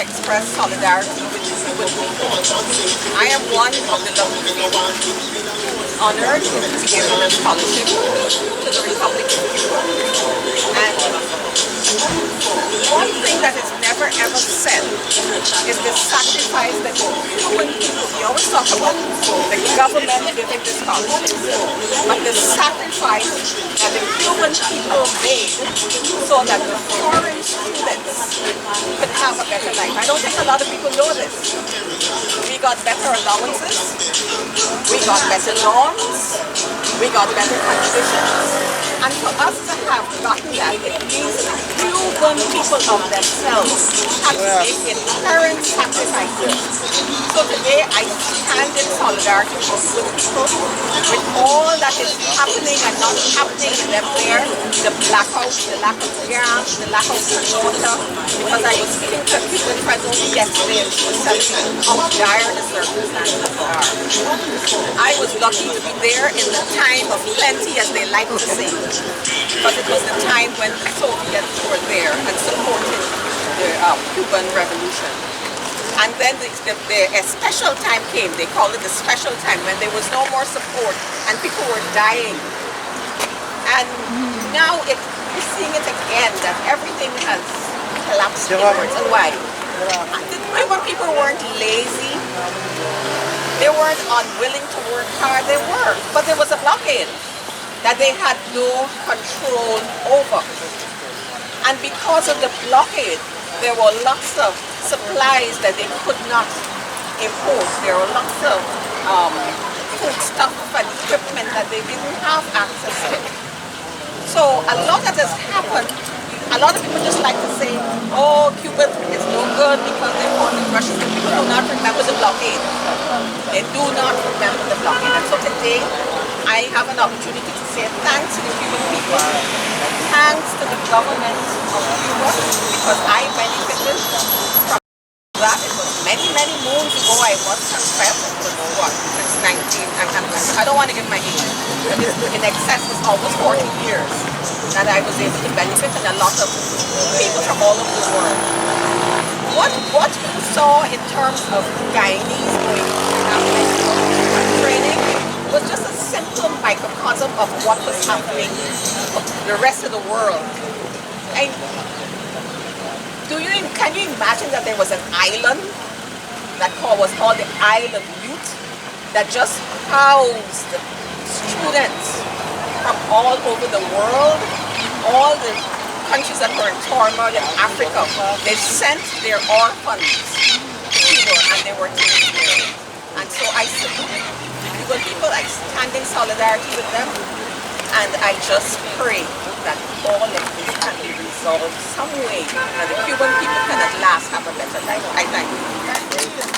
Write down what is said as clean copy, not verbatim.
express solidarity with the Cuban people. I am one of the lucky people honored to be given a scholarship to the Republic of Cuba. And one thing that is never ever said is the sacrifice that the Cuban people, we always talk about the government giving the scholarship, but the sacrifice that the Cuban people made so that the foreign students could have a better life. I don't think a lot of people know this. We got better allowances, we got better norms, we got better conditions, and for us to have gotten that, it means the Cuban people of themselves have to make inherent sacrifices. So today I stand in solidarity with people, with all that is happening and not happening in them there, the blackouts, the lack of gas, the lack of water, because I was speaking to a Cuban friend only yesterday and she was telling me how dire the circumstances are. I was lucky to be there in the time of plenty, as they like to say, because it was the time when the Soviets were there and supported the Cuban Revolution. And then a special time came, they called it the special time, when there was no more support and people were dying. And now we're seeing it again, that everything has collapsed inwards. And why? The Cuban people weren't lazy, they weren't unwilling to work hard, they were. But there was a blockade that they had no control over. And because of the blockade, there were lots of supplies that they could not import. There were lots of food stuff and equipment that they didn't have access to. So a lot that has happened, a lot of people just like to say, oh, Cuba is no good because they fought with Russia. People do not remember the blockade. They do not remember the blockade. And so today, I have an opportunity to say thanks to the Cuban people, thanks to the government of Cuba, because I benefited from that. It was many, many moons ago, I must confess. It was what, since 19, I don't want to give my age, but in excess of almost 40 years that I was able to benefit, and a lot of people from all over the world. What we saw in terms of Guyanese going to training was just a simple microcosm of what was happening in the rest of the world. And can you imagine that there was an island that was called the Isle of Youth that just housed students from all over the world, all the countries that were in turmoil in Africa. They sent their orphans to Cuba and they were taken there. And so I salute the Cuban people, I stand in solidarity with them, and I just pray that all of this can be resolved some way, and the Cuban people can at last have a better life. I thank you.